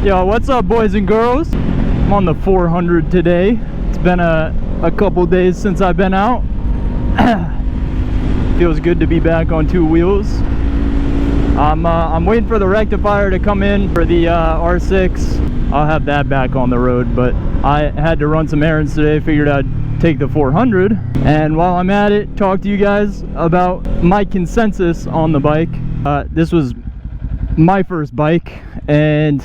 Yo, what's up, boys and girls? I'm on the 400 today. It's been a couple days since I've been out. Feels good to be back on two wheels. I'm waiting for the rectifier to come in for the R6. I'll have that back on the road, but I had to run some errands today. Figured I'd take the 400, and while I'm at it, talk to you guys about my consensus on the bike. This was my first bike, and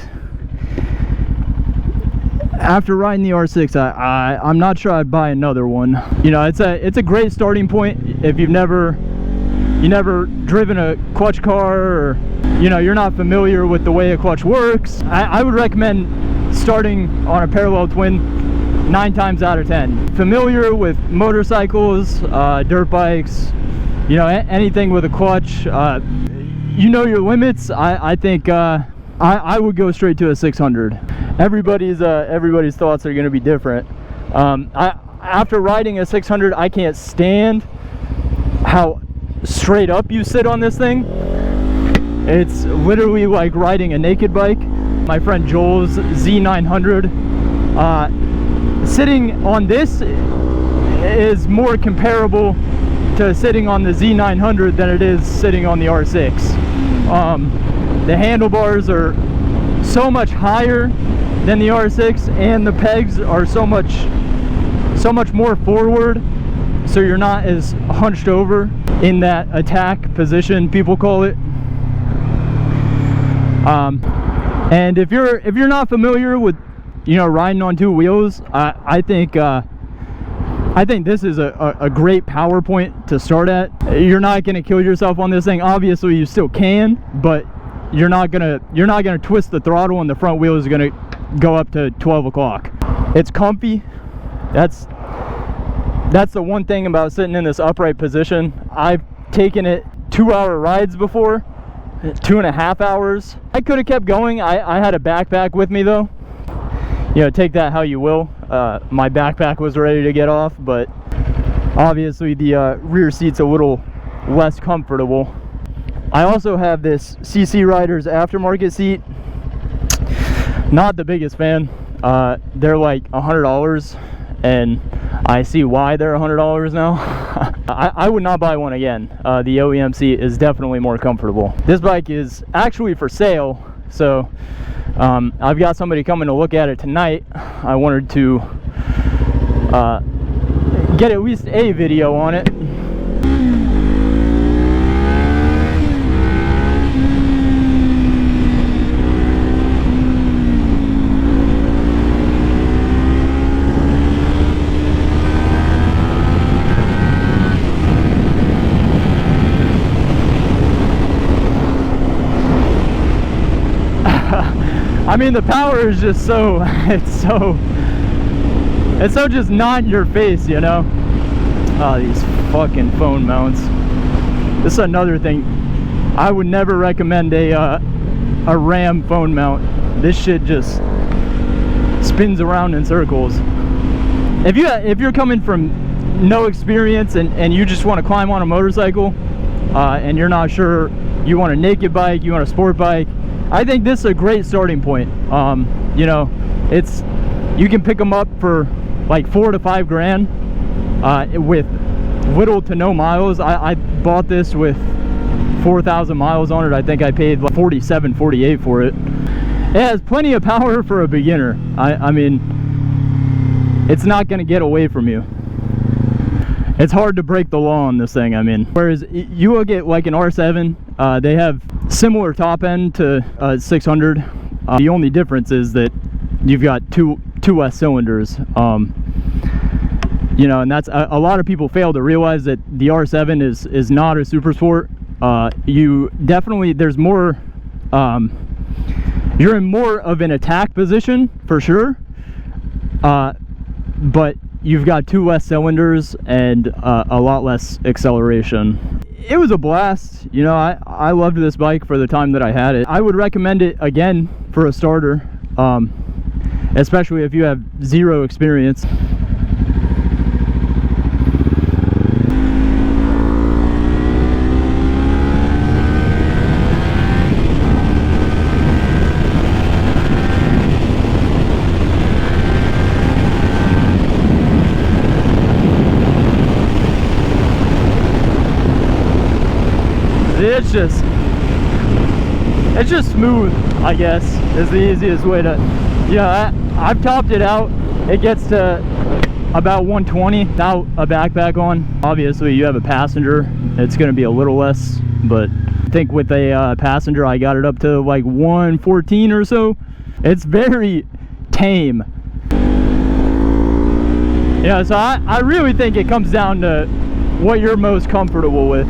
after riding the R6, I'm not sure I'd buy another one. You know, it's a great starting point if you've never driven a clutch car, or you know, you're not familiar with the way a clutch works. I would recommend starting on a parallel twin 9 times out of 10. Familiar with motorcycles, dirt bikes, you know, anything with a clutch, you know your limits. I think I would go straight to a 600. Everybody's thoughts are going to be different. After riding a 600, I can't stand how straight up you sit on this thing. It's literally like riding a naked bike. My friend Joel's Z900, sitting on this is more comparable to sitting on the Z900 than it is sitting on the R6. The handlebars are so much higher than the R6, and the pegs are so much more forward, so you're not as hunched over in that attack position, people call it. And if you're not familiar with, you know, riding on two wheels, I think this is a great power point to start at. You're not going to kill yourself on this thing. Obviously you still can, but you're not gonna twist the throttle, and the front wheel is gonna go up to 12 o'clock. It's comfy. That's the one thing about sitting in this upright position. I've taken it 2-hour rides before, 2.5 hours. I could have kept going. I had a backpack with me though. You know, take that how you will. My backpack was ready to get off, but obviously the rear seat's a little less comfortable. I also have this CC Riders aftermarket seat. Not the biggest fan. They're like $100, and I see why they're $100 now. I would not buy one again. The OEM seat is definitely more comfortable. This bike is actually for sale, so I've got somebody coming to look at it tonight. I wanted to get at least a video on it. I mean, the power is just it's so just not in your face, you know. Oh, these fucking phone mounts. This is another thing. I would never recommend a Ram phone mount. This shit just spins around in circles. If you're coming from no experience and you just want to climb on a motorcycle, and you're not sure, you want a naked bike, you want a sport bike, I think this is a great starting point. You know, you can pick them up for like $4 to $5 grand with little to no miles. I bought this with 4,000 miles on it. I think I paid like 47, 48 for it. It has plenty of power for a beginner. I mean, it's not going to get away from you. It's hard to break the law on this thing. I mean, whereas you will get like an R7, they have similar top end to 600. The only difference is that you've got two less cylinders. You know, and that's a lot of people fail to realize that the R7 is not a super sport. You definitely, there's more, you're in more of an attack position for sure, but you've got 2 less cylinders and a lot less acceleration. It was a blast. You know, I loved this bike for the time that I had it. I would recommend it again for a starter, especially if you have zero experience. it's just smooth, I guess, is the easiest way to, I've topped it out. It gets to about 120 without a backpack on. Obviously you have a passenger, it's going to be a little less, but I think with a passenger I got it up to like 114 or so. It's very tame. Yeah, so I really think it comes down to what you're most comfortable with.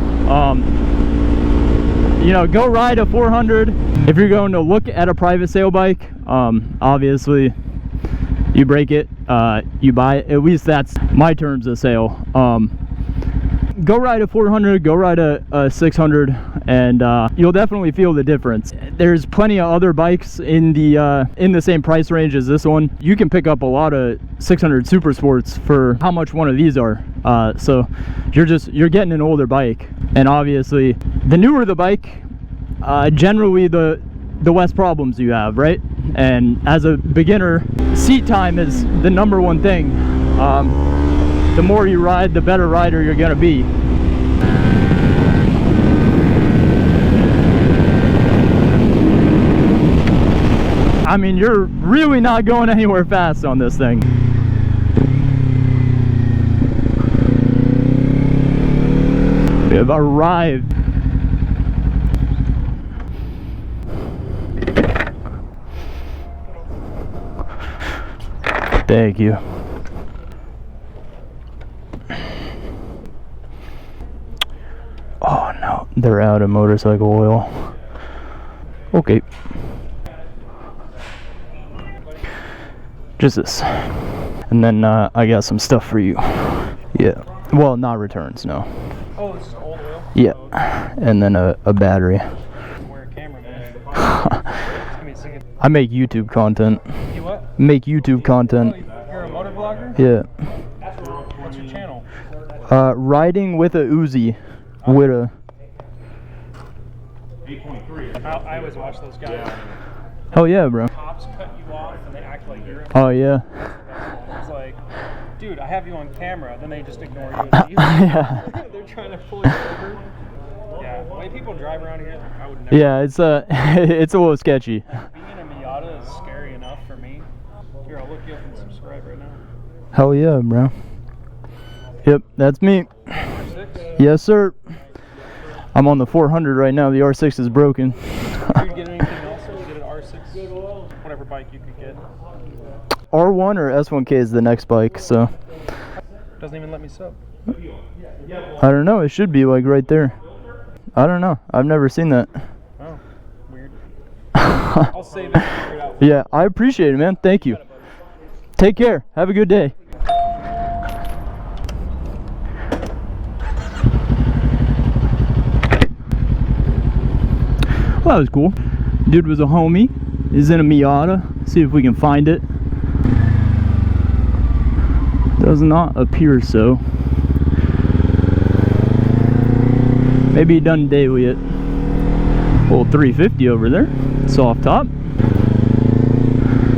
Go ride a 400. If you're going to look at a private sale bike, obviously you break it, you buy it. At least that's my terms of sale. Go ride a 400, go ride a 600, and you'll definitely feel the difference. There's plenty of other bikes in the same price range as this one. You can pick up a lot of 600 Super Sports for how much one of these are. So you're getting an older bike, and obviously the newer the bike, generally the less problems you have, right? And as a beginner, seat time is the #1 thing. The more you ride, the better rider you're gonna be. I mean, you're really not going anywhere fast on this thing. We have arrived. Thank you. Oh no, they're out of motorcycle oil. Okay. Just this. And then I got some stuff for you. Yeah. Well, not returns, no. Oh, this is old oil? Yeah. Oh, okay. And then a battery. Wear a camera, man. I make YouTube content. You what? Make YouTube content. You're a motor vlogger? Yeah. What's your channel? Riding with a Uzi. With a... I always watch those guys. Hell yeah, bro. Cops cut you off and they act like you're... Oh yeah. It's like, dude, I have you on camera. Then they just ignore you. Yeah. They're trying to pull you over. Yeah, the way people drive around here, I would never... Yeah, it's a little sketchy. Being in a Miata is scary enough for me. Here, I'll look you up and subscribe right now. Hell yeah, bro. Yep, that's me. R6? Yes, sir. I'm on the 400 right now. The R6 is broken. Did you get anything else? Or you get an R6? Whatever bike you could get. R1 or S1K is the next bike, so... Doesn't even let me sub. I don't know. It should be like right there. I don't know. I've never seen that. Oh, weird. I'll save it and figure it out. Yeah, I appreciate it, man. Thank you. Take care. Have a good day. Well, that was cool. Dude was a homie. He's in a Miata. See if we can find it. Does not appear so. Maybe he done daily it. Old 350 over there. Soft top.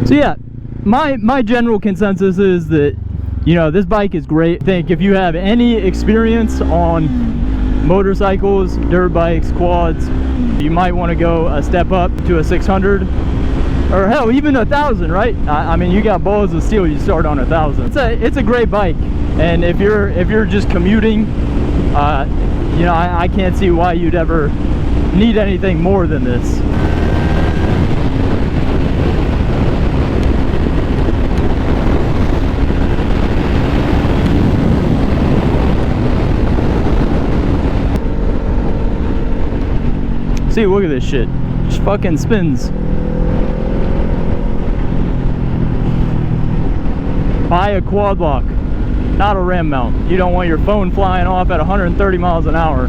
So yeah, my general consensus is that, this bike is great. I think if you have any experience on motorcycles, dirt bikes, quads, you might want to go a step up to a 600, or hell, even 1,000, right? I mean, you got balls of steel, you start on 1,000. It's a great bike, and if you're just commuting, I can't see why you'd ever need anything more than this. See, look at this shit. Just fucking spins. Buy a quad lock, not a ram mount. You don't want your phone flying off at 130 miles an hour.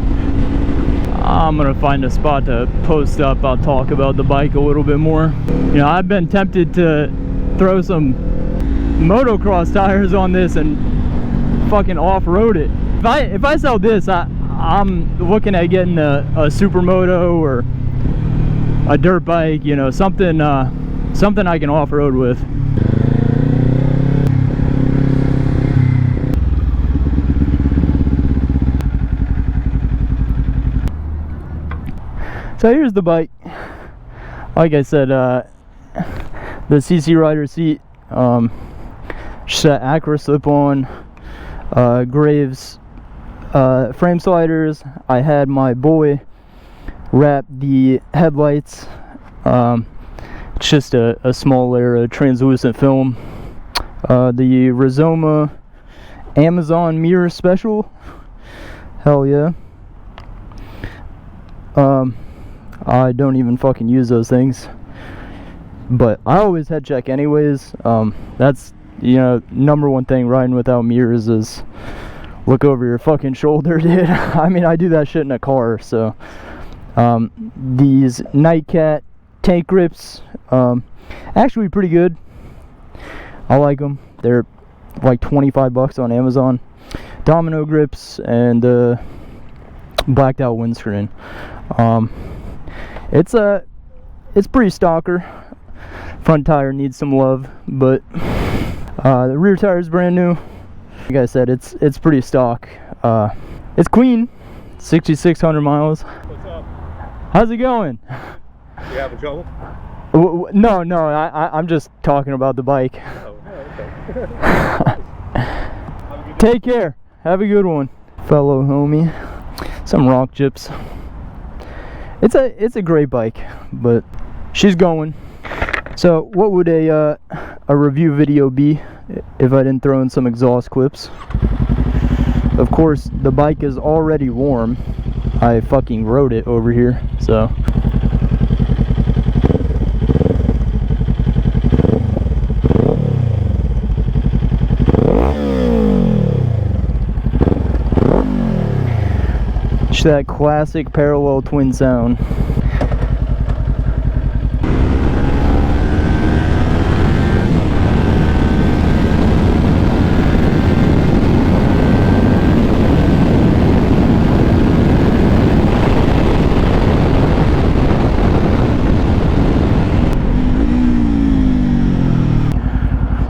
I'm gonna find a spot to post up. I'll talk about the bike a little bit more. I've been tempted to throw some motocross tires on this and fucking off-road it. If I sell this, I'm looking at getting a supermoto or a dirt bike, something I can off-road with. So here's the bike. like I said, the CC Rider seat, just that Acura slip-on, Graves frame sliders. I had my boy wrap the headlights. It's just a small layer of translucent film. The Rizoma Amazon mirror special. Hell yeah. I don't even fucking use those things, but I always head check anyways. That's, you know, number one thing riding without mirrors is look over your fucking shoulder, dude. I mean, I do that shit in a car. So these Nightcat tank grips, actually pretty good. I like them. They're like 25 bucks on Amazon. Domino grips and blacked out windscreen. It's pretty stalker. Front tire needs some love, but the rear tire is brand new. Like I said, it's pretty stock. It's clean. 6,600 miles. What's up? How's it going? You having trouble? No, I'm just talking about the bike. Oh, okay. Take care. Have a good one, fellow homie. Some rock chips. It's a great bike, but she's going. So what would a review video be if I didn't throw in some exhaust clips? Of course, the bike is already warm. I fucking rode it over here, so. It's that classic parallel twin sound.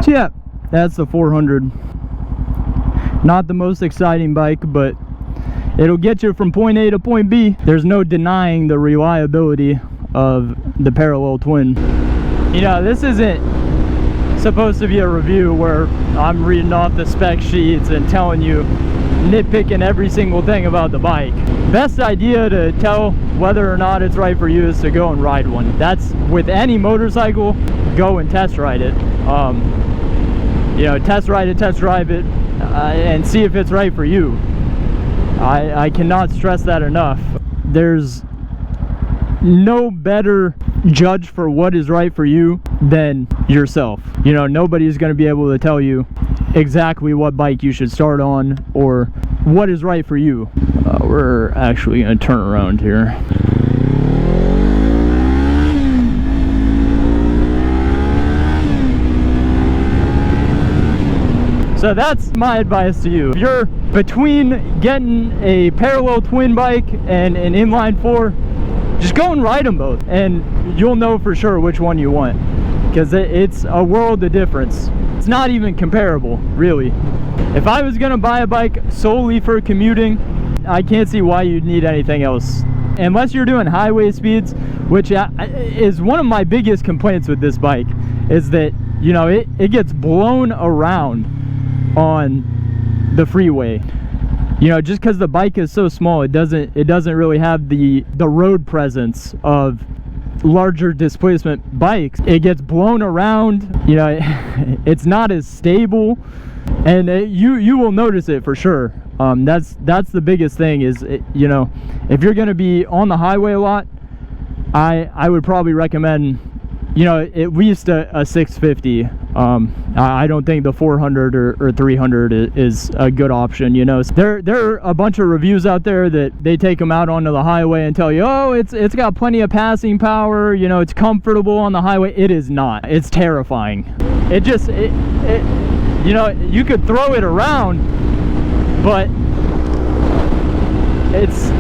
So yeah, that's the 400. Not the most exciting bike, but it'll get you from point A to point B. There's no denying the reliability of the parallel twin. You know, this isn't supposed to be a review where I'm reading off the spec sheets and telling you, nitpicking every single thing about the bike. Best idea to tell whether or not it's right for you is to go and ride one. That's with any motorcycle, go and test ride it. You know, test ride it, test drive it, and see if it's right for you. I cannot stress that enough. There's no better judge for what is right for you than yourself. You know, nobody's going to be able to tell you exactly what bike you should start on or what is right for you. We're actually going to turn around here. So that's my advice to you. If you're between getting a parallel twin bike and an inline four, just go and ride them both and you'll know for sure which one you want, because it's a world of difference. It's not even comparable, really. If I was gonna buy a bike solely for commuting, I can't see why you'd need anything else. Unless you're doing highway speeds, which is one of my biggest complaints with this bike, is that, you know, it gets blown around on the freeway. You know, just because the bike is so small, it doesn't really have the road presence of larger displacement bikes. It gets blown around, you know, it's not as stable, and you will notice it for sure. That's the biggest thing is, you know, if you're going to be on the highway a lot, I would probably recommend, you know, at least a 650. I don't think the 400 or 300 is a good option. You know, there are a bunch of reviews out there that they take them out onto the highway and tell you, oh, it's got plenty of passing power, you know, it's comfortable on the highway. It is not. It's terrifying. It you know, you could throw it around, but it's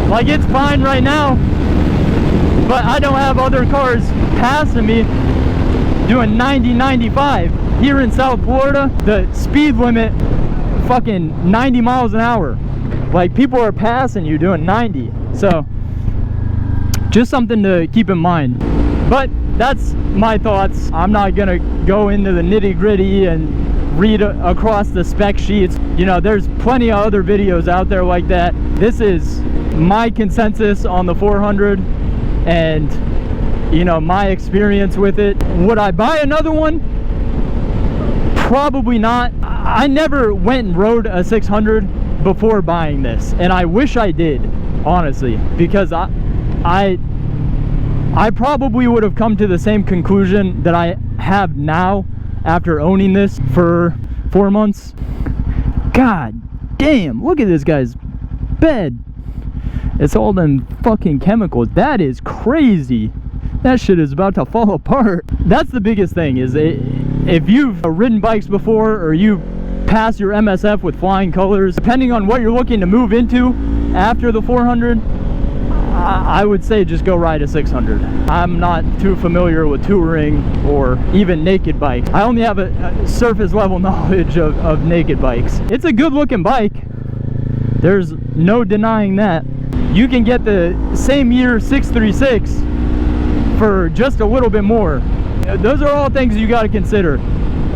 like, it's fine right now, but I don't have other cars passing me doing 90, 95. Here in South Florida, the speed limit, fucking 90 miles an hour. Like, people are passing you doing 90. So just something to keep in mind. But that's my thoughts. I'm not gonna go into the nitty-gritty and read across the spec sheets. You know, there's plenty of other videos out there like that. This is my consensus on the 400 and, you know, my experience with it. Would I buy another one? Probably not. I never went and rode a 600 before buying this, and I wish I did, honestly, because I probably would have come to the same conclusion that I have now after owning this for 4 months. God damn, look at this guy's bed. It's all them fucking chemicals. That is crazy. That shit is about to fall apart. That's the biggest thing, is if you've ridden bikes before, or you pass your MSF with flying colors, depending on what you're looking to move into after the 400, I would say just go ride a 600. I'm not too familiar with touring or even naked bikes. I only have a surface level knowledge of naked bikes. It's a good looking bike. There's no denying that. You can get the same year 636 for just a little bit more. Those are all things you got to consider.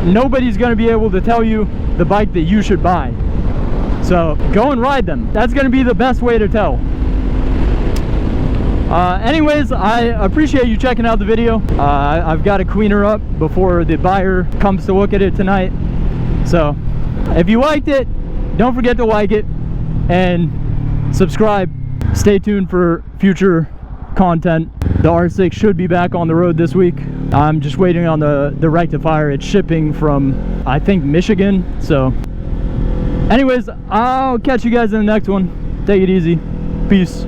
Nobody's going to be able to tell you the bike that you should buy. So go and ride them. That's going to be the best way to tell. Anyways, I appreciate you checking out the video. I've got to clean her up before the buyer comes to look at it tonight. So if you liked it, don't forget to like it and subscribe. Stay tuned for future content. The R6 should be back on the road this week. I'm just waiting on the rectifier. It's shipping from, I think, Michigan. So anyways, I'll catch you guys in the next one. Take it easy. Peace.